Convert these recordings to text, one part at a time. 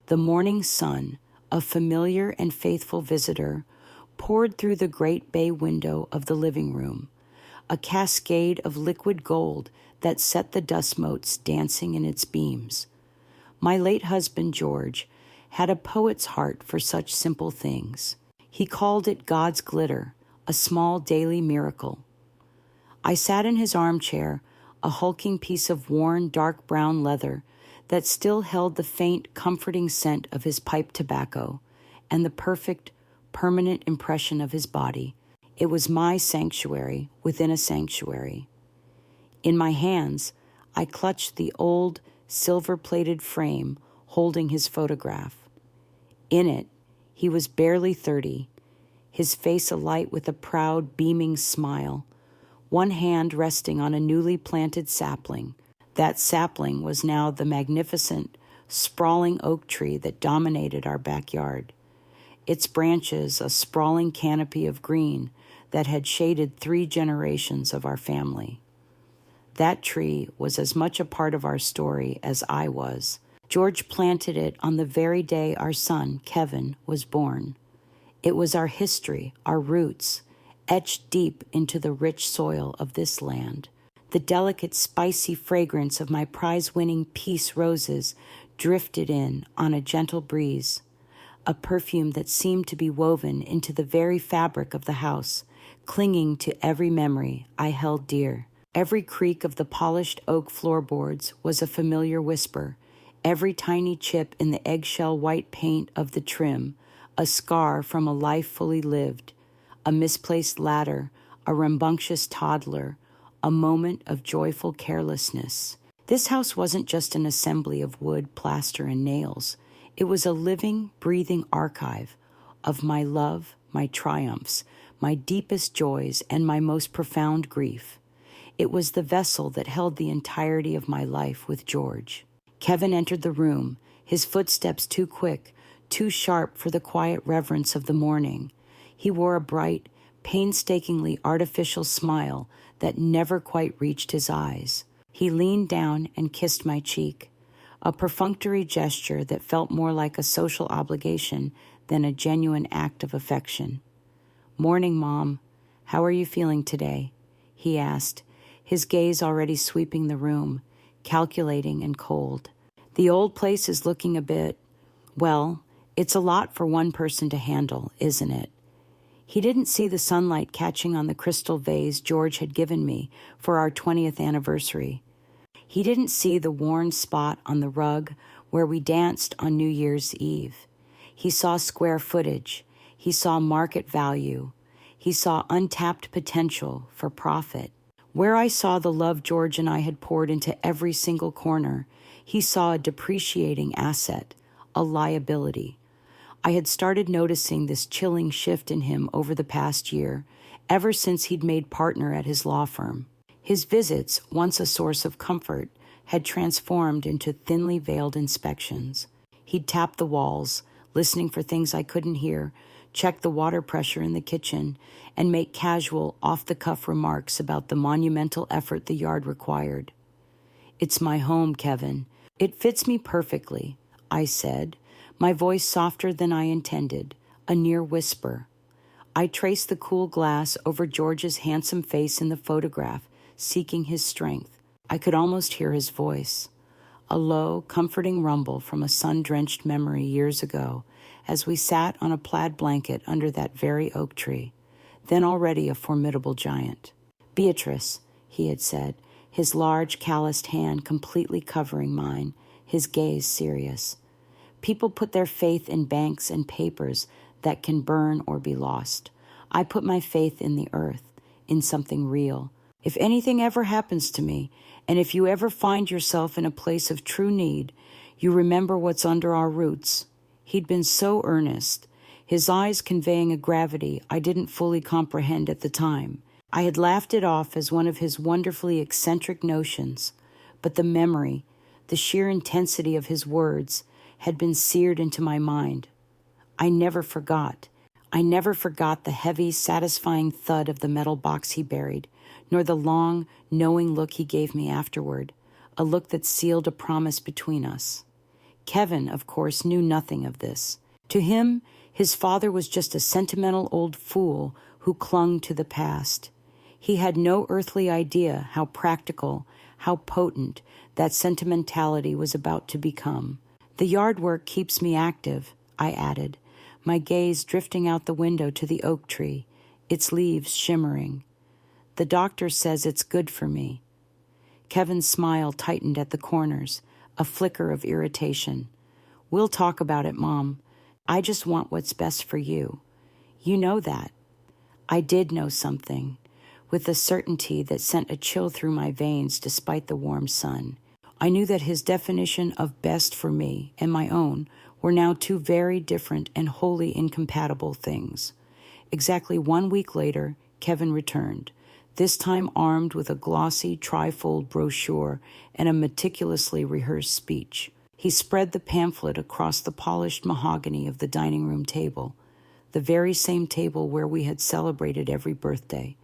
The morning sun, a familiar and faithful visitor, poured through the great bay window of the living room, a cascade of liquid gold that set the dust motes dancing in its beams. My late husband, George, had a poet's heart for such simple things. He called it God's glitter, a small daily miracle. I sat in his armchair, a hulking piece of worn dark brown leather that still held the faint, comforting scent of his pipe tobacco and the perfect, permanent impression of his body. It was my sanctuary within a sanctuary. In my hands, I clutched the old, silver-plated frame holding his photograph. In it, he was barely 30, his face alight with a proud, beaming smile, one hand resting on a newly planted sapling. That sapling was now the magnificent, sprawling oak tree that dominated our backyard, its branches a sprawling canopy of green that had shaded 3 generations of our family. That tree was as much a part of our story as I was. George planted it on the very day our son, Kevin, was born. It was our history, our roots, etched deep into the rich soil of this land. The delicate, spicy fragrance of my prize-winning peace roses drifted in on a gentle breeze, a perfume that seemed to be woven into the very fabric of the house, clinging to every memory I held dear. Every creak of the polished oak floorboards was a familiar whisper, every tiny chip in the eggshell white paint of the trim, a scar from a life fully lived, a misplaced ladder, a rambunctious toddler, a moment of joyful carelessness. This house wasn't just an assembly of wood, plaster, and nails. It was a living, breathing archive of my love, my triumphs, my deepest joys, and my most profound grief. It was the vessel that held the entirety of my life with George. Kevin entered the room, his footsteps too quick, too sharp for the quiet reverence of the morning. He wore a bright, painstakingly artificial smile that never quite reached his eyes. He leaned down and kissed my cheek, a perfunctory gesture that felt more like a social obligation than a genuine act of affection. "Morning, Mom. How are you feeling today?" he asked, his gaze already sweeping the room, calculating and cold. "The old place is looking a bit, well, it's a lot for one person to handle, isn't it?" He didn't see the sunlight catching on the crystal vase George had given me for our 20th anniversary. He didn't see the worn spot on the rug where we danced on New Year's Eve. He saw square footage. He saw market value. He saw untapped potential for profit. Where I saw the love George and I had poured into every single corner, he saw a depreciating asset, a liability. I had started noticing this chilling shift in him over the past year, ever since he'd made partner at his law firm. His visits, once a source of comfort, had transformed into thinly veiled inspections. He'd tap the walls, listening for things I couldn't hear, check the water pressure in the kitchen, and make casual, off-the-cuff remarks about the monumental effort the yard required. "It's my home, Kevin. It fits me perfectly," I said, my voice softer than I intended, a near whisper. I traced the cool glass over George's handsome face in the photograph, seeking his strength. I could almost hear his voice, a low, comforting rumble from a sun-drenched memory years ago, as we sat on a plaid blanket under that very oak tree, then already a formidable giant. "Beatrice," he had said, his large, calloused hand completely covering mine, his gaze serious. "People put their faith in banks and papers that can burn or be lost. I put my faith in the earth, in something real. If anything ever happens to me, and if you ever find yourself in a place of true need, you remember what's under our roots." He'd been so earnest, his eyes conveying a gravity I didn't fully comprehend at the time. I had laughed it off as one of his wonderfully eccentric notions, but the memory, the sheer intensity of his words, had been seared into my mind. I never forgot. I never forgot the heavy, satisfying thud of the metal box he buried, nor the long, knowing look he gave me afterward, a look that sealed a promise between us. Kevin, of course, knew nothing of this. To him, his father was just a sentimental old fool who clung to the past. He had no earthly idea how practical, how potent that sentimentality was about to become. The yard work keeps me active, I added, my gaze drifting out the window to the oak tree, its leaves shimmering. The doctor says it's good for me. Kevin's smile tightened at the corners, a flicker of irritation. We'll talk about it, Mom. I just want what's best for you. You know that. I did know something, with a certainty that sent a chill through my veins despite the warm sun. I knew that his definition of best for me and my own were now two very different and wholly incompatible things. Exactly 1 week later, Kevin returned, this time armed with a glossy trifold brochure and a meticulously rehearsed speech. He spread the pamphlet across the polished mahogany of the dining room table, the very same table where we had celebrated every birthday,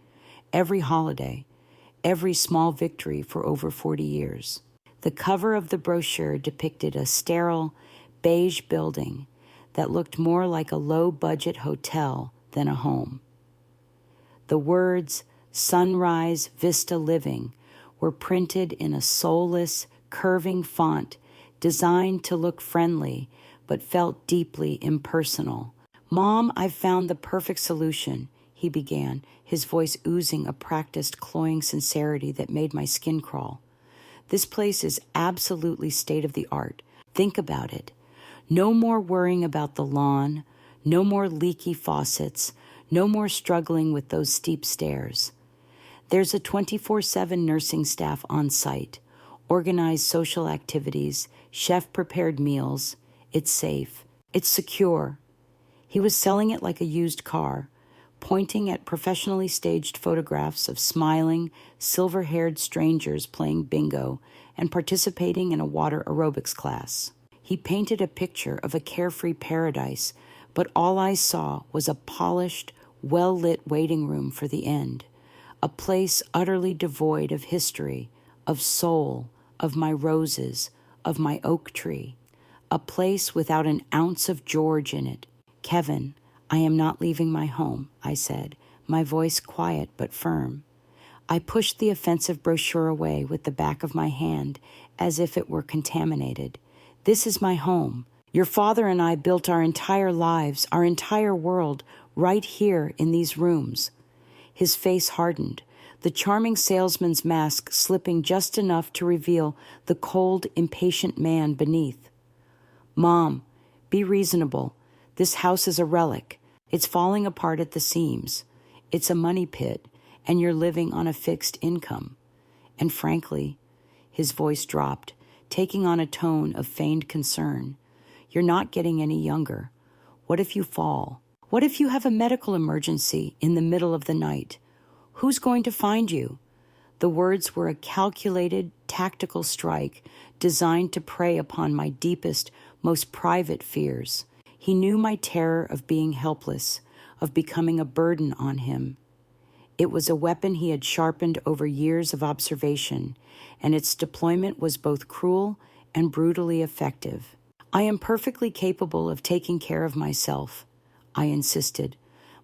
every holiday, every small victory for over 40 years. The cover of the brochure depicted a sterile, beige building that looked more like a low-budget hotel than a home. The words, Sunrise Vista Living, were printed in a soulless, curving font designed to look friendly but felt deeply impersonal. Mom, I've found the perfect solution, he began, his voice oozing a practiced, cloying sincerity that made my skin crawl. This place is absolutely state-of-the-art. Think about it. No more worrying about the lawn, no more leaky faucets, no more struggling with those steep stairs. There's a 24/7 nursing staff on site, organized social activities, chef-prepared meals. It's safe. It's secure. He was selling it like a used car, pointing at professionally staged photographs of smiling, silver-haired strangers playing bingo and participating in a water aerobics class. He painted a picture of a carefree paradise, but all I saw was a polished, well-lit waiting room for the end, a place utterly devoid of history, of soul, of my roses, of my oak tree, a place without an ounce of George in it. Kevin, I am not leaving my home, I said, my voice quiet but firm. I pushed the offensive brochure away with the back of my hand as if it were contaminated. This is my home. Your father and I built our entire lives, our entire world, right here in these rooms. His face hardened, the charming salesman's mask slipping just enough to reveal the cold, impatient man beneath. Mom, be reasonable. This house is a relic. It's falling apart at the seams. It's a money pit, and you're living on a fixed income. And frankly, his voice dropped, taking on a tone of feigned concern. You're not getting any younger. What if you fall? What if you have a medical emergency in the middle of the night? Who's going to find you? The words were a calculated, tactical strike designed to prey upon my deepest, most private fears. He knew my terror of being helpless, of becoming a burden on him. It was a weapon he had sharpened over years of observation, and its deployment was both cruel and brutally effective. I am perfectly capable of taking care of myself, I insisted,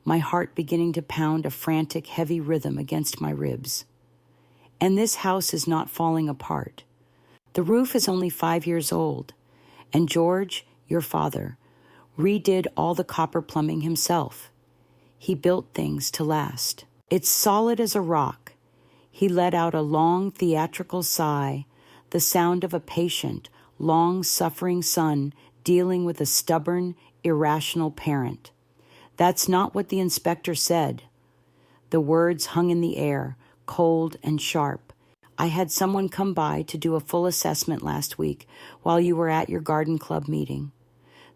my heart beginning to pound a frantic, heavy rhythm against my ribs. And this house is not falling apart. The roof is only 5 years old, and George, your father, redid all the copper plumbing himself. He built things to last. It's solid as a rock. He let out a long theatrical sigh, the sound of a patient, long-suffering son dealing with a stubborn, irrational parent. That's not what the inspector said. The words hung in the air, cold and sharp. I had someone come by to do a full assessment last week while you were at your garden club meeting.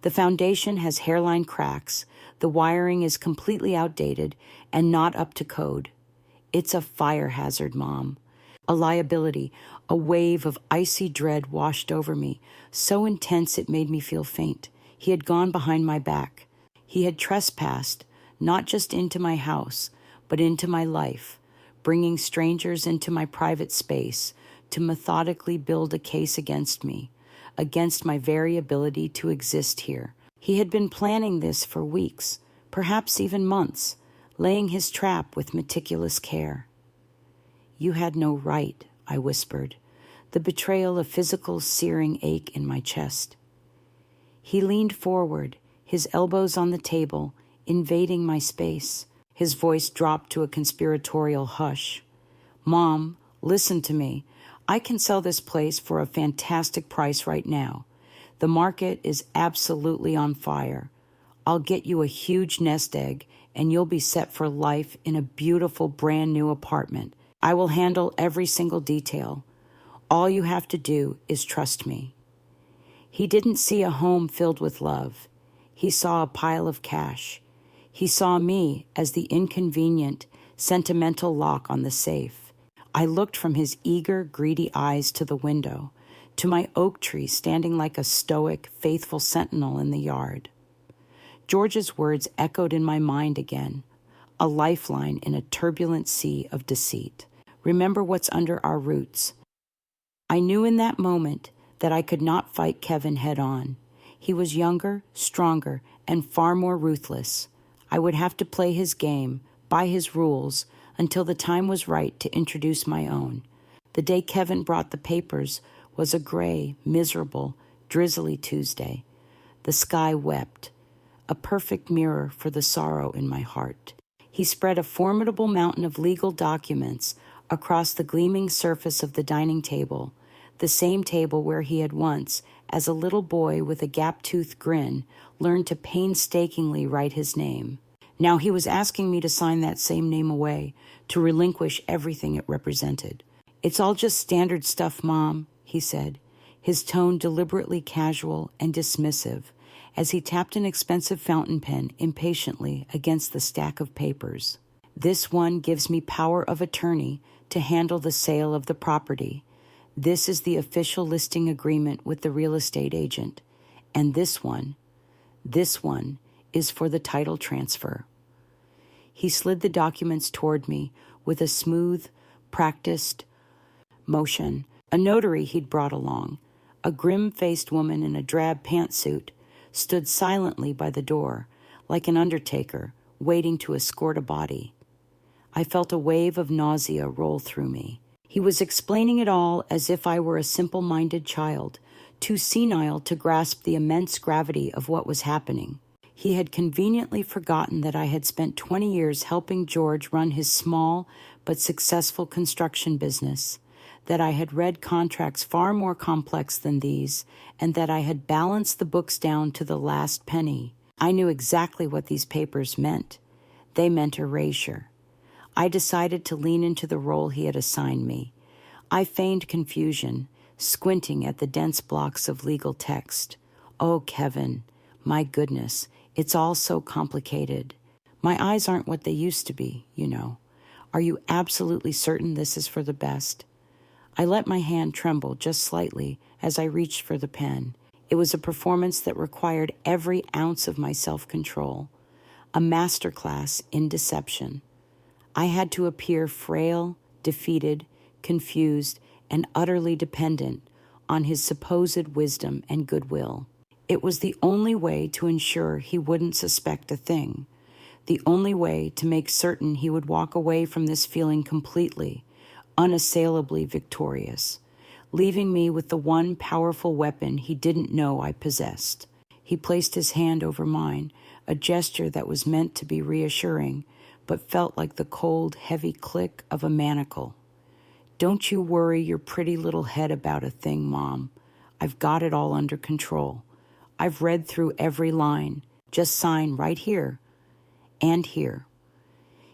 The foundation has hairline cracks, the wiring is completely outdated and not up to code. It's a fire hazard, Mom. A liability, a wave of icy dread washed over me, so intense it made me feel faint. He had gone behind my back. He had trespassed, not just into my house, but into my life, bringing strangers into my private space to methodically build a case against me, against my very ability to exist here. He had been planning this for weeks, perhaps even months, laying his trap with meticulous care. "You had no right," I whispered, the betrayal a physical searing ache in my chest. He leaned forward, his elbows on the table, invading my space. His voice dropped to a conspiratorial hush. "Mom, listen to me. I can sell this place for a fantastic price right now. The market is absolutely on fire. I'll get you a huge nest egg, and you'll be set for life in a beautiful brand new apartment. I will handle every single detail. All you have to do is trust me." He didn't see a home filled with love. He saw a pile of cash. He saw me as the inconvenient, sentimental lock on the safe. I looked from his eager, greedy eyes to the window, to my oak tree standing like a stoic, faithful sentinel in the yard. George's words echoed in my mind again, a lifeline in a turbulent sea of deceit. Remember what's under our roots. I knew in that moment that I could not fight Kevin head on. He was younger, stronger, and far more ruthless. I would have to play his game, by his rules, until the time was right to introduce my own. The day Kevin brought the papers was a gray, miserable, drizzly Tuesday. The sky wept, a perfect mirror for the sorrow in my heart. He spread a formidable mountain of legal documents across the gleaming surface of the dining table, the same table where he had once, as a little boy with a gap-toothed grin, learned to painstakingly write his name. Now he was asking me to sign that same name away, to relinquish everything it represented. "It's all just standard stuff, Mom," he said, his tone deliberately casual and dismissive, as he tapped an expensive fountain pen impatiently against the stack of papers. "This one gives me power of attorney to handle the sale of the property. This is the official listing agreement with the real estate agent. And this one is for the title transfer." He slid the documents toward me with a smooth, practiced motion. A notary he'd brought along, a grim-faced woman in a drab pantsuit, stood silently by the door, like an undertaker, waiting to escort a body. I felt a wave of nausea roll through me. He was explaining it all as if I were a simple-minded child, too senile to grasp the immense gravity of what was happening. He had conveniently forgotten that I had spent 20 years helping George run his small but successful construction business, that I had read contracts far more complex than these, and that I had balanced the books down to the last penny. I knew exactly what these papers meant. They meant erasure. I decided to lean into the role he had assigned me. I feigned confusion, squinting at the dense blocks of legal text. "Oh, Kevin, my goodness, it's all so complicated. My eyes aren't what they used to be, you know. Are you absolutely certain this is for the best?" I let my hand tremble just slightly as I reached for the pen. It was a performance that required every ounce of my self-control, a masterclass in deception. I had to appear frail, defeated, confused, and utterly dependent on his supposed wisdom and goodwill. It was the only way to ensure he wouldn't suspect a thing, the only way to make certain he would walk away from this feeling completely, unassailably victorious, leaving me with the one powerful weapon he didn't know I possessed. He placed his hand over mine, a gesture that was meant to be reassuring, but felt like the cold, heavy click of a manacle. "Don't you worry your pretty little head about a thing, Mom. I've got it all under control. I've read through every line. Just sign right here and here."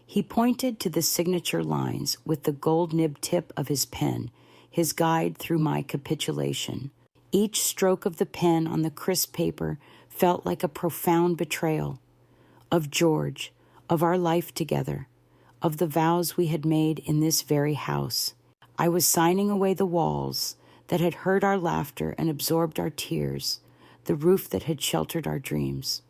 He pointed to the signature lines with the gold-nibbed tip of his pen, his guide through my capitulation. Each stroke of the pen on the crisp paper felt like a profound betrayal of George, of our life together, of the vows we had made in this very house. I was signing away the walls that had heard our laughter and absorbed our tears, the roof that had sheltered our dreams.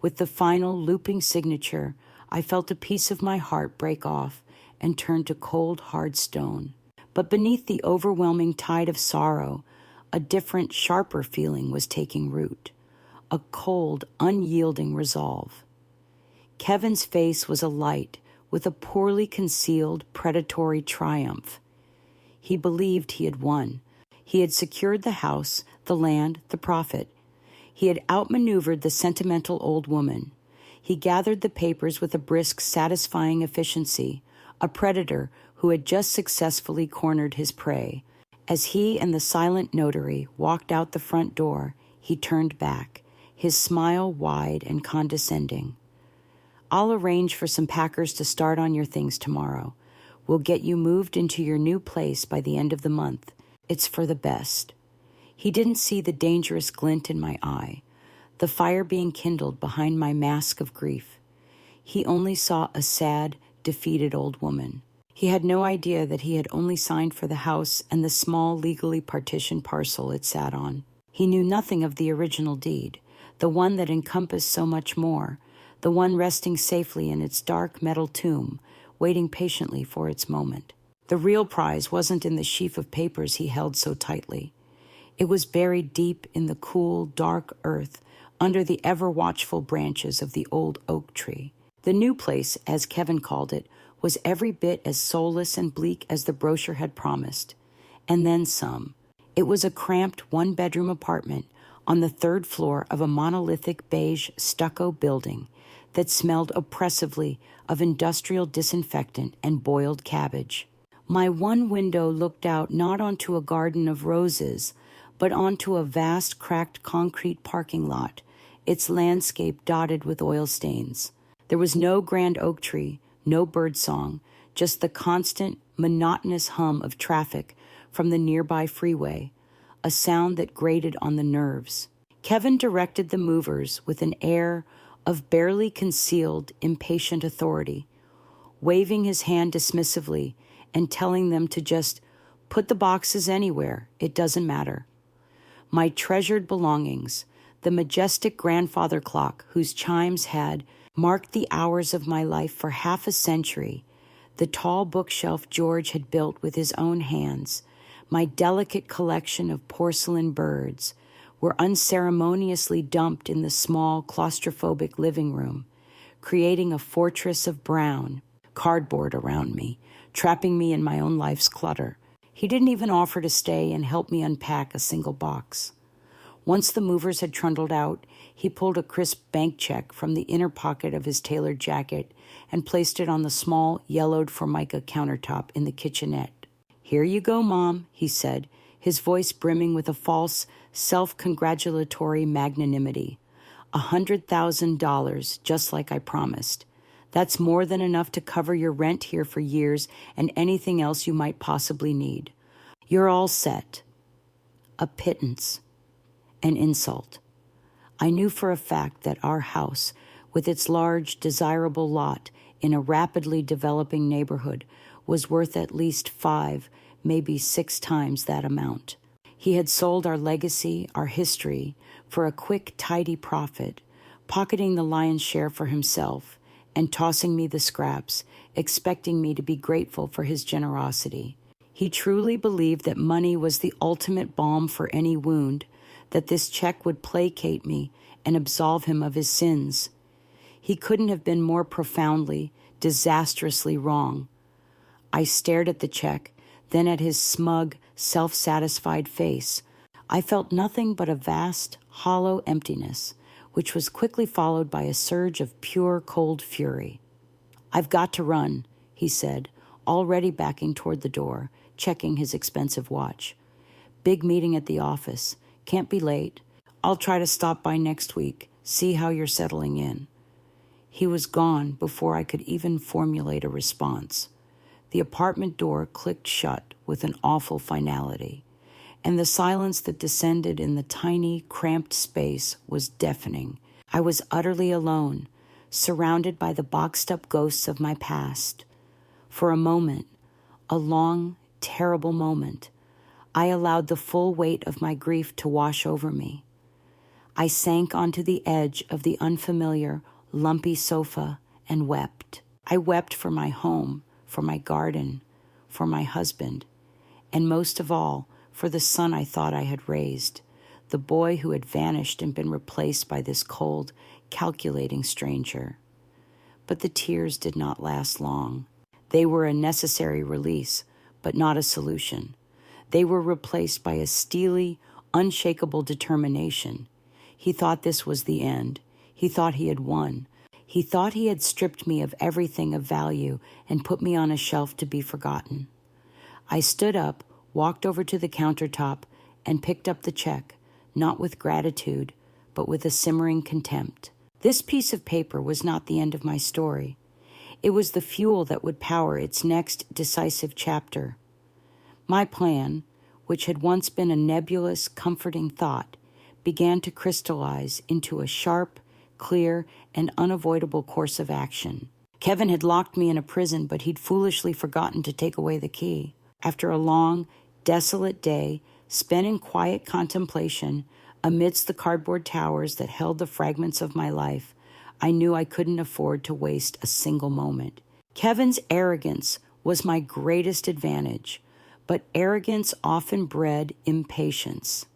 With the final looping signature, I felt a piece of my heart break off and turn to cold, hard stone. But beneath the overwhelming tide of sorrow, a different, sharper feeling was taking root, a cold, unyielding resolve. Kevin's face was alight with a poorly concealed, predatory triumph. He believed he had won. He had secured the house, the land, the profit. He had outmaneuvered the sentimental old woman. He gathered the papers with a brisk, satisfying efficiency, a predator who had just successfully cornered his prey. As he and the silent notary walked out the front door, he turned back, his smile wide and condescending. "I'll arrange for some packers to start on your things tomorrow. We'll get you moved into your new place by the end of the month. It's for the best." He didn't see the dangerous glint in my eye, the fire being kindled behind my mask of grief. He only saw a sad, defeated old woman. He had no idea that he had only signed for the house and the small, legally partitioned parcel it sat on. He knew nothing of the original deed, the one that encompassed so much more, the one resting safely in its dark metal tomb, waiting patiently for its moment. The real prize wasn't in the sheaf of papers he held so tightly. It was buried deep in the cool, dark earth under the ever-watchful branches of the old oak tree. The new place, as Kevin called it, was every bit as soulless and bleak as the brochure had promised. And then some. It was a cramped one-bedroom apartment on the third floor of a monolithic beige stucco building that smelled oppressively of industrial disinfectant and boiled cabbage. My one window looked out not onto a garden of roses, but onto a vast cracked concrete parking lot, its landscape dotted with oil stains. There was no grand oak tree, no birdsong, just the constant, monotonous hum of traffic from the nearby freeway, a sound that grated on the nerves. Kevin directed the movers with an air of barely concealed, impatient authority, waving his hand dismissively and telling them to just put the boxes anywhere, it doesn't matter. My treasured belongings, the majestic grandfather clock whose chimes had marked the hours of my life for half a century, the tall bookshelf George had built with his own hands, my delicate collection of porcelain birds, were unceremoniously dumped in the small, claustrophobic living room, creating a fortress of brown, cardboard around me, trapping me in my own life's clutter. He didn't even offer to stay and help me unpack a single box. Once the movers had trundled out, he pulled a crisp bank check from the inner pocket of his tailored jacket and placed it on the small, yellowed Formica countertop in the kitchenette. "Here you go, Mom," he said, his voice brimming with a false, self-congratulatory magnanimity. $100,000, just like I promised. That's more than enough to cover your rent here for years and anything else you might possibly need. You're all set." A pittance. An insult. I knew for a fact that our house, with its large, desirable lot in a rapidly developing neighborhood, was worth at least 5, maybe 6 times that amount. He had sold our legacy, our history, for a quick, tidy profit, pocketing the lion's share for himself and tossing me the scraps, expecting me to be grateful for his generosity. He truly believed that money was the ultimate balm for any wound, that this check would placate me and absolve him of his sins. He couldn't have been more profoundly, disastrously wrong. I stared at the check, then at his smug, self-satisfied face. I felt nothing but a vast, hollow emptiness, which was quickly followed by a surge of pure, cold fury. "I've got to run," he said, already backing toward the door, checking his expensive watch. "Big meeting at the office. Can't be late. I'll try to stop by next week, see how you're settling in." He was gone before I could even formulate a response. The apartment door clicked shut with an awful finality, and the silence that descended in the tiny, cramped space was deafening. I was utterly alone, surrounded by the boxed-up ghosts of my past. For a moment, a long, terrible moment, I allowed the full weight of my grief to wash over me. I sank onto the edge of the unfamiliar, lumpy sofa and wept. I wept for my home, for my garden, for my husband, and most of all, for the son I thought I had raised, the boy who had vanished and been replaced by this cold, calculating stranger. But the tears did not last long. They were a necessary release, but not a solution. They were replaced by a steely, unshakable determination. He thought this was the end. He thought he had won. He thought he had stripped me of everything of value and put me on a shelf to be forgotten. I stood up, walked over to the countertop, and picked up the check, not with gratitude, but with a simmering contempt. This piece of paper was not the end of my story. It was the fuel that would power its next decisive chapter. My plan, which had once been a nebulous, comforting thought, began to crystallize into a sharp, clear, and unavoidable course of action. Kevin had locked me in a prison, but he'd foolishly forgotten to take away the key. After a long, desolate day spent in quiet contemplation amidst the cardboard towers that held the fragments of my life, I knew I couldn't afford to waste a single moment. Kevin's arrogance was my greatest advantage, but arrogance often bred impatience.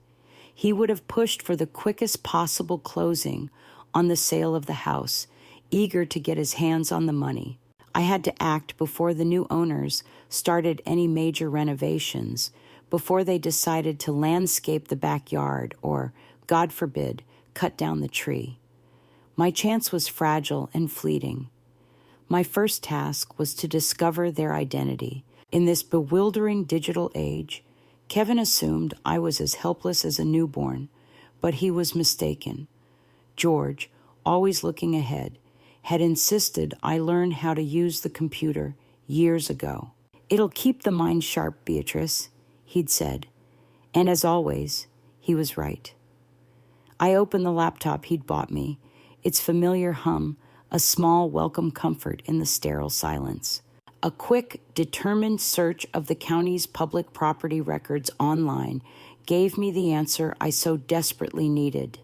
He would have pushed for the quickest possible closing on the sale of the house, eager to get his hands on the money. I had to act before the new owners started any major renovations, before they decided to landscape the backyard or, God forbid, cut down the tree. My chance was fragile and fleeting. My first task was to discover their identity. In this bewildering digital age, Kevin assumed I was as helpless as a newborn, but he was mistaken. George, always looking ahead, had insisted I learn how to use the computer years ago. "It'll keep the mind sharp, Beatrice," he'd said. And as always, he was right. I opened the laptop he'd bought me, its familiar hum, a small welcome comfort in the sterile silence. A quick, determined search of the county's public property records online gave me the answer I so desperately needed.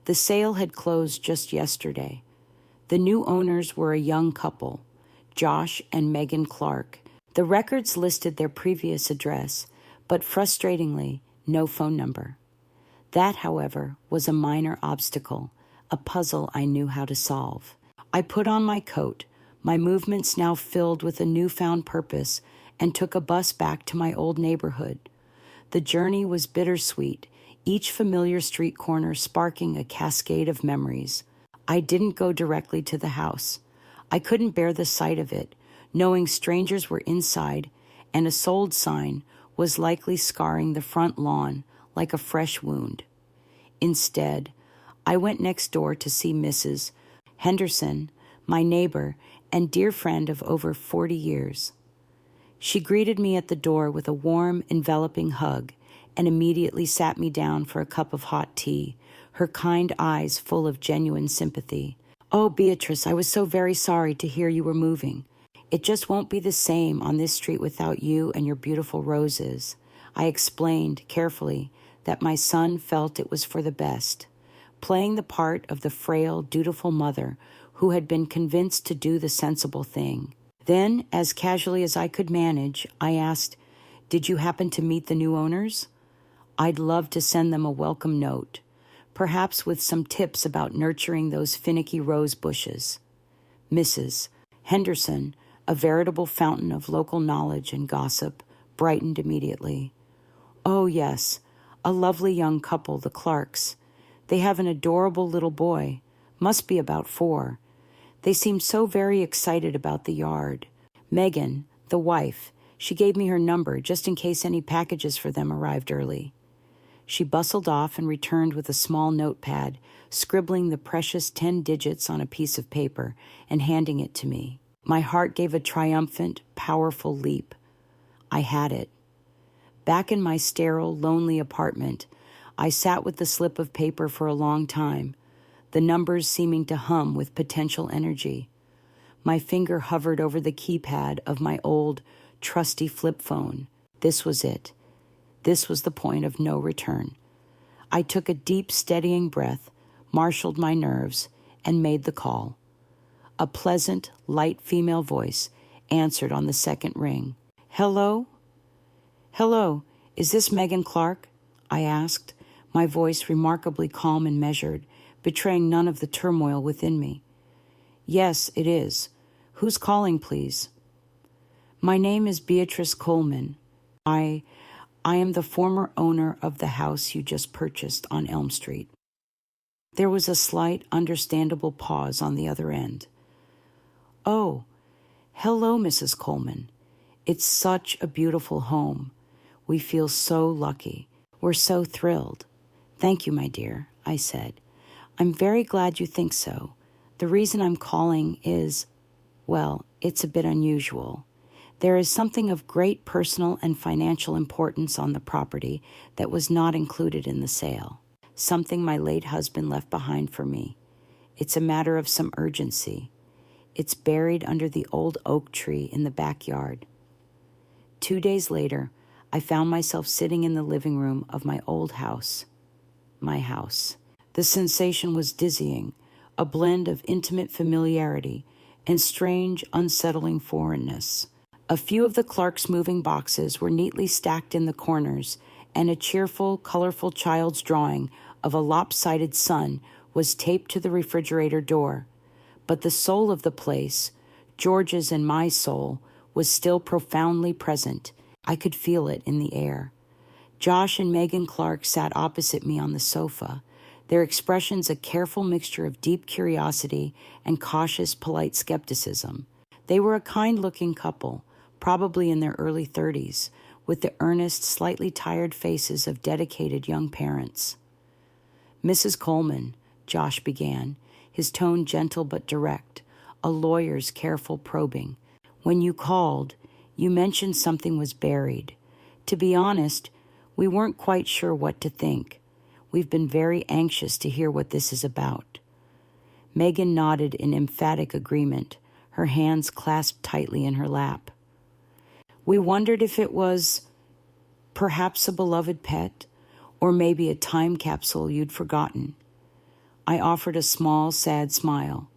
The sale had closed just yesterday. The new owners were a young couple, Josh and Megan Clark. The records listed their previous address, but frustratingly, no phone number. That, however, was a minor obstacle, a puzzle I knew how to solve. I put on my coat, my movements now filled with a newfound purpose, and took a bus back to my old neighborhood. The journey was bittersweet, each familiar street corner sparking a cascade of memories. I didn't go directly to the house. I couldn't bear the sight of it, knowing strangers were inside, and a sold sign was likely scarring the front lawn like a fresh wound. Instead, I went next door to see Mrs. Henderson, my neighbor and dear friend of over 40 years. She greeted me at the door with a warm, enveloping hug and immediately sat me down for a cup of hot tea, her kind eyes full of genuine sympathy. "Oh, Beatrice, I was so very sorry to hear you were moving. It just won't be the same on this street without you and your beautiful roses." I explained carefully that my son felt it was for the best, playing the part of the frail, dutiful mother who had been convinced to do the sensible thing. Then, as casually as I could manage, I asked, "Did you happen to meet the new owners? I'd love to send them a welcome note, perhaps with some tips about nurturing those finicky rose bushes." Mrs. Henderson, a veritable fountain of local knowledge and gossip, brightened immediately. "Oh, yes, a lovely young couple, the Clarks. They have an adorable little boy, must be about 4. They seem so very excited about the yard. Megan, the wife, she gave me her number just in case any packages for them arrived early." She bustled off and returned with a small notepad, scribbling the precious 10 digits on a piece of paper and handing it to me. My heart gave a triumphant, powerful leap. I had it. Back in my sterile, lonely apartment, I sat with the slip of paper for a long time, the numbers seeming to hum with potential energy. My finger hovered over the keypad of my old, trusty flip phone. This was it. This was the point of no return. I took a deep, steadying breath, marshaled my nerves, and made the call. A pleasant, light female voice answered on the second ring. "Hello? Hello, "Is this Megan Clark?" I asked, my voice remarkably calm and measured, betraying none of the turmoil within me. "Yes, it is. Who's calling, please?" "My name is Beatrice Coleman. I am the former owner of the house you just purchased on Elm Street." There was a slight, understandable pause on the other end. "Oh, hello, Mrs. Coleman. It's such a beautiful home. We feel so lucky. We're so thrilled." "Thank you, my dear," I said. "I'm very glad you think so. The reason I'm calling is, well, it's a bit unusual. There is something of great personal and financial importance on the property that was not included in the sale. Something my late husband left behind for me. It's a matter of some urgency. It's buried under the old oak tree in the backyard." 2 days later, I found myself sitting in the living room of my old house. My house. The sensation was dizzying, a blend of intimate familiarity and strange, unsettling foreignness. A few of the Clark's moving boxes were neatly stacked in the corners, and a cheerful, colorful child's drawing of a lopsided sun was taped to the refrigerator door. But the soul of the place, George's and my soul, was still profoundly present. I could feel it in the air. Josh and Megan Clark sat opposite me on the sofa, their expressions a careful mixture of deep curiosity and cautious, polite skepticism. They were a kind-looking couple, probably in their early 30s, with the earnest, slightly tired faces of dedicated young parents. "Mrs. Coleman," Josh began, his tone gentle but direct, a lawyer's careful probing. "When you called, you mentioned something was buried. To be honest, we weren't quite sure what to think. We've been very anxious to hear what this is about." Megan nodded in emphatic agreement, her hands clasped tightly in her lap. "We wondered if it was perhaps a beloved pet, or maybe a time capsule you'd forgotten." I offered a small, sad smile.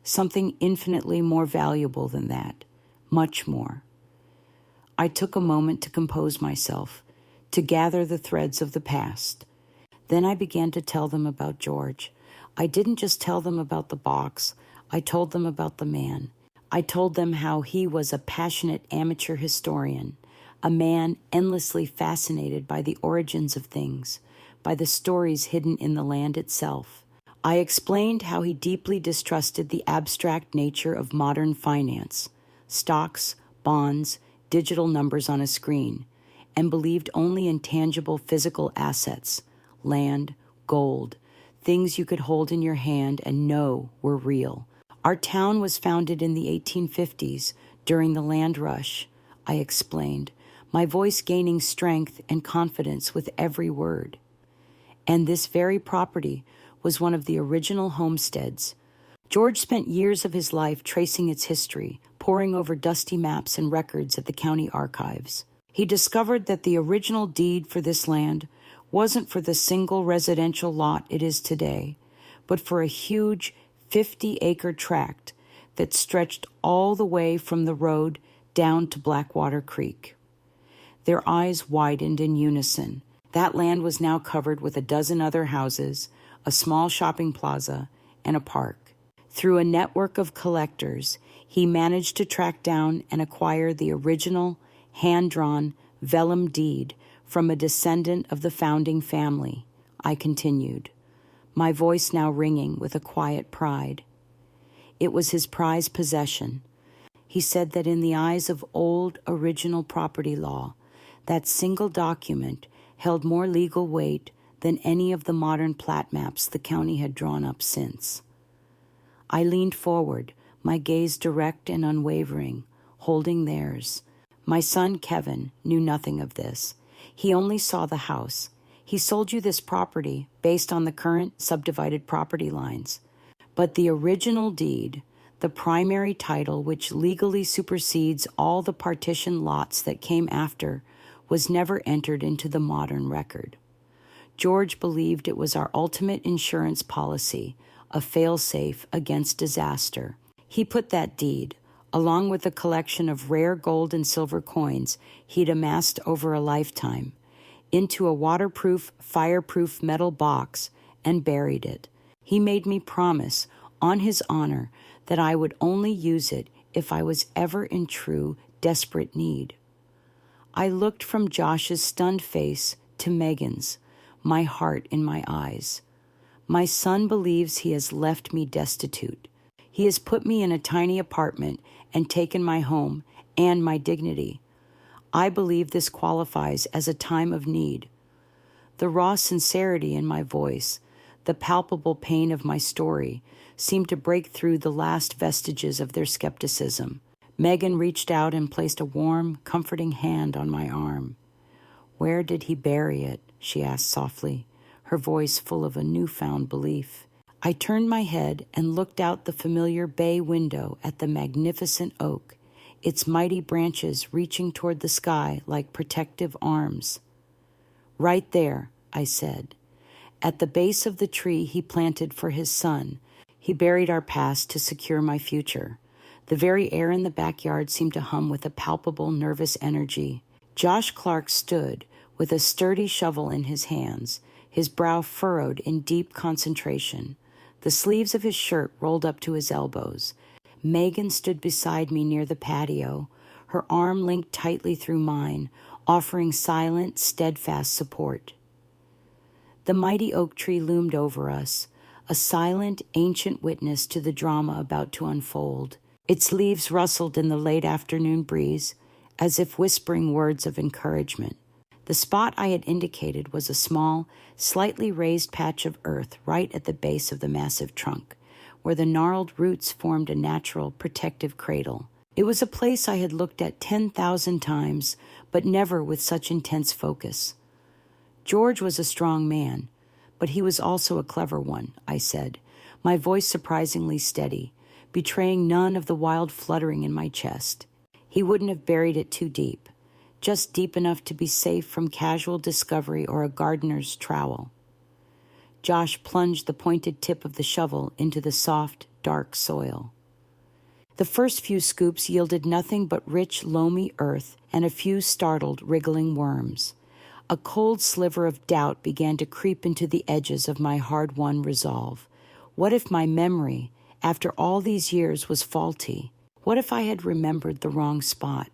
"Something infinitely more valuable than that. Much more." I took a moment to compose myself, to gather the threads of the past. Then I began to tell them about George. I didn't just tell them about the box. I told them about the man. I told them how he was a passionate amateur historian, a man endlessly fascinated by the origins of things, by the stories hidden in the land itself. I explained how he deeply distrusted the abstract nature of modern finance, stocks, bonds, digital numbers on a screen, and believed only in tangible physical assets, land, gold, things you could hold in your hand and know were real. Our town was founded in the 1850s during the land rush, I explained, my voice gaining strength and confidence with every word. And this very property was one of the original homesteads. George spent years of his life tracing its history, poring over dusty maps and records at the county archives. He discovered that the original deed for this land wasn't for the single residential lot it is today, but for a huge 50-acre tract that stretched all the way from the road down to Blackwater Creek. Their eyes widened in unison. That land was now covered with a dozen other houses, a small shopping plaza, and a park. Through a network of collectors, he managed to track down and acquire the original, hand-drawn, vellum deed from a descendant of the founding family, I continued, my voice now ringing with a quiet pride. It was his prized possession. He said that in the eyes of old, original property law, that single document held more legal weight than any of the modern plat maps the county had drawn up since. I leaned forward, my gaze direct and unwavering, holding theirs. My son, Kevin, knew nothing of this. He only saw the house. He sold you this property based on the current subdivided property lines. But the original deed, the primary title which legally supersedes all the partition lots that came after, was never entered into the modern record. George believed it was our ultimate insurance policy, a fail-safe against disaster. He put that deed, along with a collection of rare gold and silver coins he'd amassed over a lifetime, into a waterproof, fireproof metal box and buried it. He made me promise, on his honor, that I would only use it if I was ever in true, desperate need. I looked from Josh's stunned face to Megan's, my heart in my eyes. My son believes he has left me destitute. He has put me in a tiny apartment and taken my home and my dignity. I believe this qualifies as a time of need. The raw sincerity in my voice, the palpable pain of my story, seemed to break through the last vestiges of their skepticism. Megan reached out and placed a warm, comforting hand on my arm. "Where did he bury it?" she asked softly, her voice full of a newfound belief. I turned my head and looked out the familiar bay window at the magnificent oak, its mighty branches reaching toward the sky like protective arms. "Right there," I said. "At the base of the tree he planted for his son, he buried our past to secure my future." The very air in the backyard seemed to hum with a palpable, nervous energy. Josh Clark stood with a sturdy shovel in his hands, his brow furrowed in deep concentration, the sleeves of his shirt rolled up to his elbows. Megan stood beside me near the patio, her arm linked tightly through mine, offering silent, steadfast support. The mighty oak tree loomed over us, a silent, ancient witness to the drama about to unfold. Its leaves rustled in the late afternoon breeze, as if whispering words of encouragement. The spot I had indicated was a small, slightly raised patch of earth right at the base of the massive trunk, where the gnarled roots formed a natural, protective cradle. It was a place I had looked at 10,000 times, but never with such intense focus. George was a strong man, but he was also a clever one, I said, my voice surprisingly steady, betraying none of the wild fluttering in my chest. He wouldn't have buried it too deep, just deep enough to be safe from casual discovery or a gardener's trowel. Josh plunged the pointed tip of the shovel into the soft, dark soil. The first few scoops yielded nothing but rich, loamy earth and a few startled, wriggling worms. A cold sliver of doubt began to creep into the edges of my hard-won resolve. What if my memory, after all these years, was faulty? What if I had remembered the wrong spot?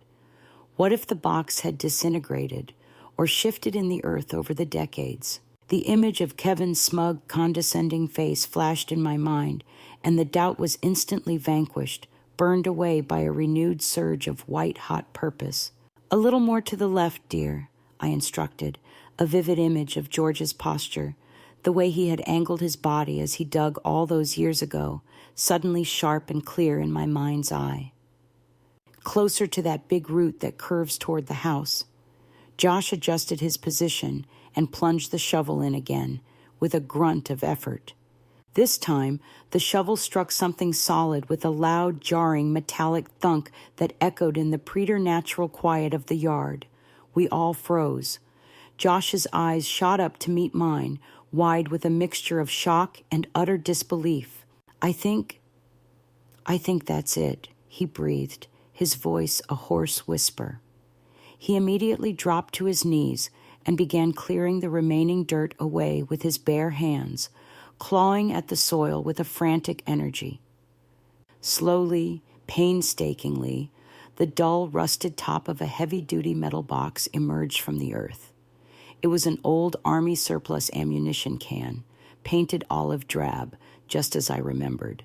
What if the box had disintegrated or shifted in the earth over the decades? The image of Kevin's smug, condescending face flashed in my mind, and the doubt was instantly vanquished, burned away by a renewed surge of white-hot purpose. "A little more to the left, dear," I instructed, a vivid image of George's posture, the way he had angled his body as he dug all those years ago, suddenly sharp and clear in my mind's eye. "Closer to that big root that curves toward the house." Josh adjusted his position and plunged the shovel in again, with a grunt of effort. This time, the shovel struck something solid with a loud, jarring, metallic thunk that echoed in the preternatural quiet of the yard. We all froze. Josh's eyes shot up to meet mine, wide with a mixture of shock and utter disbelief. I think that's it," he breathed, his voice a hoarse whisper. He immediately dropped to his knees and began clearing the remaining dirt away with his bare hands, clawing at the soil with a frantic energy. Slowly, painstakingly, the dull, rusted top of a heavy-duty metal box emerged from the earth. It was an old Army surplus ammunition can, painted olive drab, just as I remembered.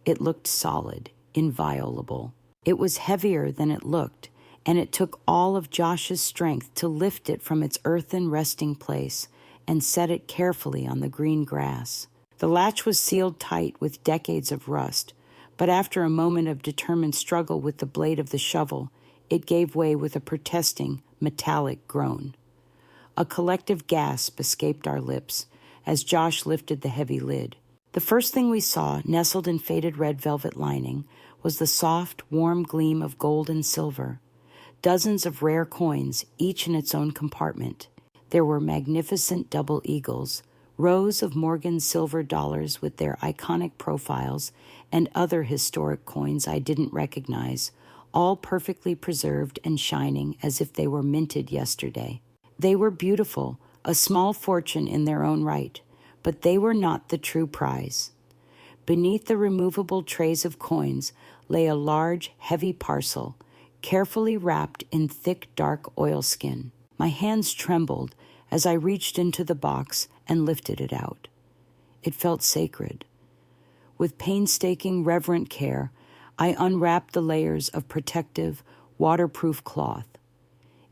It looked solid, inviolable. It was heavier than it looked, and it took all of Josh's strength to lift it from its earthen resting place and set it carefully on the green grass. The latch was sealed tight with decades of rust, but after a moment of determined struggle with the blade of the shovel, it gave way with a protesting, metallic groan. A collective gasp escaped our lips as Josh lifted the heavy lid. The first thing we saw, nestled in faded red velvet lining, was the soft, warm gleam of gold and silver. Dozens of rare coins, each in its own compartment. There were magnificent double eagles, Rows of Morgan silver dollars with their iconic profiles and other historic coins I didn't recognize, all perfectly preserved and shining as if they were minted yesterday. They were beautiful, a small fortune in their own right, but they were not the true prize. Beneath the removable trays of coins lay a large, heavy parcel, carefully wrapped in thick, dark oilskin. My hands trembled as I reached into the box and lifted it out. It felt sacred. With painstaking, reverent care, I unwrapped the layers of protective, waterproof cloth.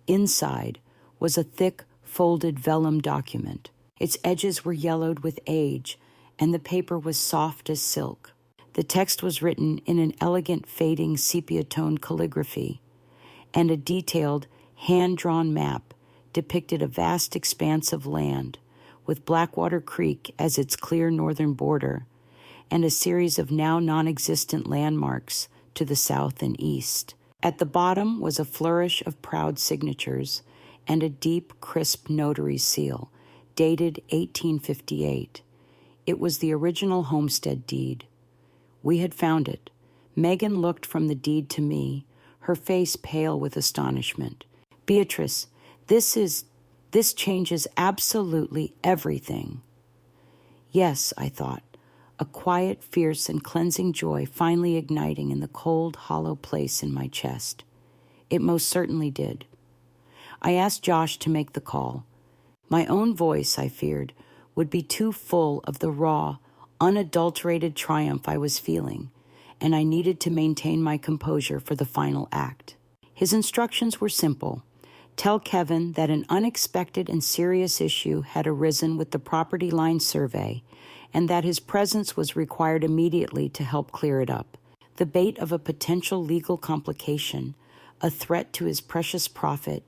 Inside was a thick, folded vellum document. Its edges were yellowed with age, and the paper was soft as silk. The text was written in an elegant, fading sepia-tone calligraphy, and a detailed, hand-drawn map depicted a vast expanse of land, with Blackwater Creek as its clear northern border, and a series of now non-existent landmarks to the south and east. At the bottom was a flourish of proud signatures and a deep, crisp notary seal, dated 1858. It was the original homestead deed. We had found it. Megan looked from the deed to me, her face pale with astonishment. "Beatrice, this changes absolutely everything." Yes, I thought, a quiet, fierce, and cleansing joy finally igniting in the cold, hollow place in my chest. It most certainly did. I asked Josh to make the call. My own voice, I feared, would be too full of the raw, unadulterated triumph I was feeling, and I needed to maintain my composure for the final act. His instructions were simple. Tell Kevin that an unexpected and serious issue had arisen with the property line survey, and that his presence was required immediately to help clear it up. The bait of a potential legal complication, a threat to his precious profit,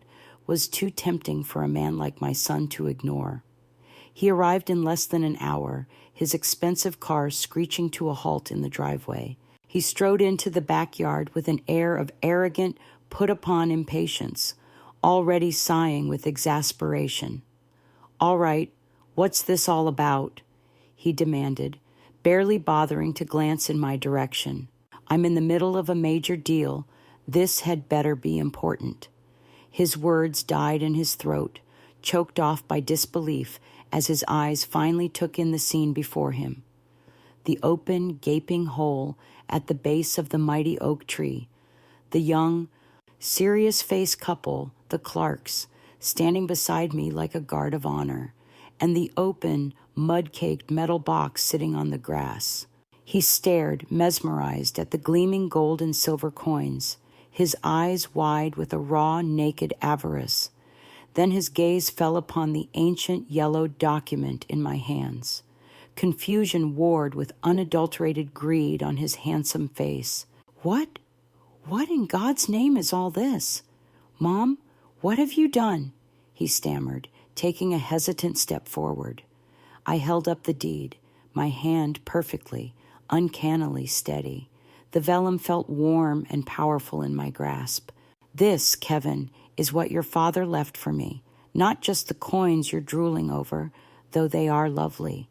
was too tempting for a man like my son to ignore. He arrived in less than an hour, his expensive car screeching to a halt in the driveway. He strode into the backyard with an air of arrogant, put-upon impatience, already sighing with exasperation. "All right, what's this all about?" he demanded, barely bothering to glance in my direction. "I'm in the middle of a major deal. This had better be important." His words died in his throat, choked off by disbelief as his eyes finally took in the scene before him. The open, gaping hole at the base of the mighty oak tree, the young, serious-faced couple, the Clarks, standing beside me like a guard of honor, and the open, mud-caked metal box sitting on the grass. He stared, mesmerized, at the gleaming gold and silver coins, his eyes wide with a raw, naked avarice. Then his gaze fell upon the ancient yellow document in my hands. Confusion warred with unadulterated greed on his handsome face. What in God's name is all this? Mom, what have you done?" he stammered, taking a hesitant step forward. I held up the deed, my hand perfectly, uncannily steady. The vellum felt warm and powerful in my grasp. "This, Kevin, is what your father left for me. Not just the coins you're drooling over, though they are lovely.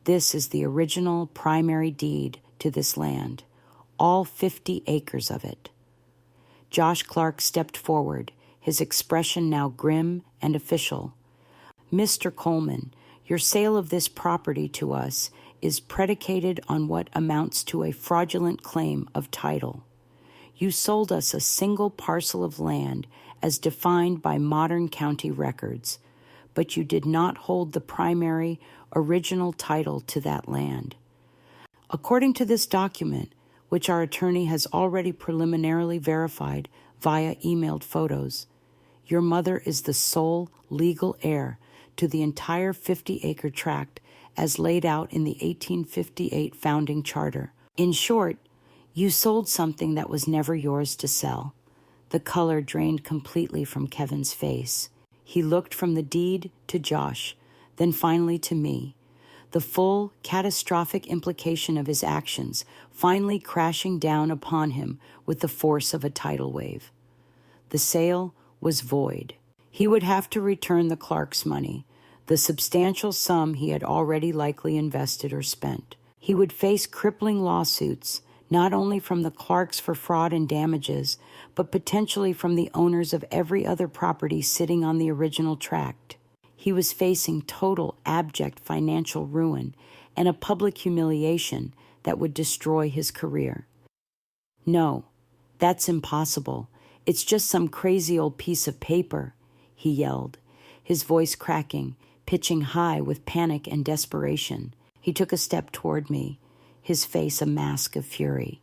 This is the original primary deed to this land, all 50 acres of it." Josh Clark stepped forward, his expression now grim and official. "Mr. Coleman, your sale of this property to us is predicated on what amounts to a fraudulent claim of title. You sold us a single parcel of land as defined by modern county records, but you did not hold the primary, original title to that land. According to this document, which our attorney has already preliminarily verified via emailed photos, your mother is the sole legal heir to the entire 50-acre tract as laid out in the 1858 founding charter. In short, you sold something that was never yours to sell." The color drained completely from Kevin's face. He looked from the deed to Josh, then finally to me, the full, catastrophic implication of his actions finally crashing down upon him with the force of a tidal wave. The sale was void. He would have to return the Clark's money, the substantial sum he had already likely invested or spent. He would face crippling lawsuits, not only from the Clarks for fraud and damages, but potentially from the owners of every other property sitting on the original tract. He was facing total abject financial ruin and a public humiliation that would destroy his career. "No, that's impossible. It's just some crazy old piece of paper," he yelled, his voice cracking, pitching high with panic and desperation. He took a step toward me, his face a mask of fury.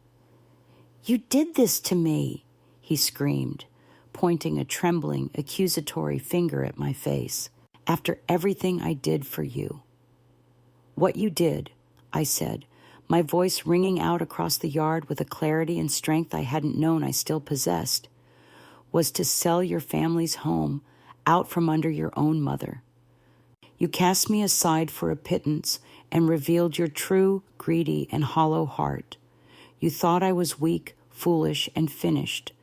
"You did this to me," he screamed, pointing a trembling, accusatory finger at my face. "After everything I did for you." "What you did," I said, my voice ringing out across the yard with a clarity and strength I hadn't known I still possessed, "was to sell your family's home out from under your own mother. You cast me aside for a pittance and revealed your true, greedy, and hollow heart. You thought I was weak, foolish, and finished.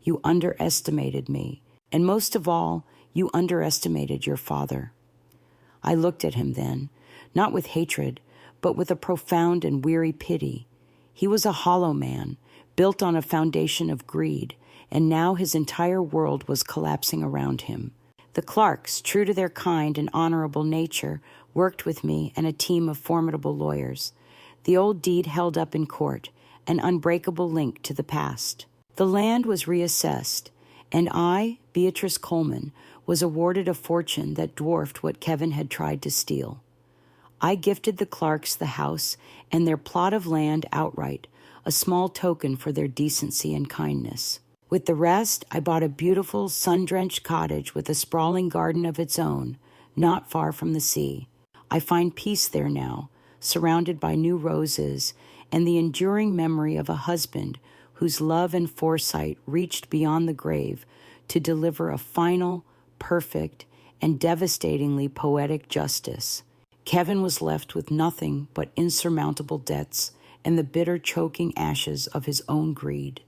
You underestimated me, and most of all, you underestimated your father." I looked at him then, not with hatred, but with a profound and weary pity. He was a hollow man, built on a foundation of greed, and now his entire world was collapsing around him. The Clarks, true to their kind and honorable nature, worked with me and a team of formidable lawyers. The old deed held up in court, an unbreakable link to the past. The land was reassessed, and I, Beatrice Coleman, was awarded a fortune that dwarfed what Kevin had tried to steal. I gifted the Clarks the house and their plot of land outright, a small token for their decency and kindness. With the rest, I bought a beautiful, sun-drenched cottage with a sprawling garden of its own, not far from the sea. I find peace there now, surrounded by new roses, and the enduring memory of a husband whose love and foresight reached beyond the grave to deliver a final, perfect, and devastatingly poetic justice. Kevin was left with nothing but insurmountable debts and the bitter choking ashes of his own greed.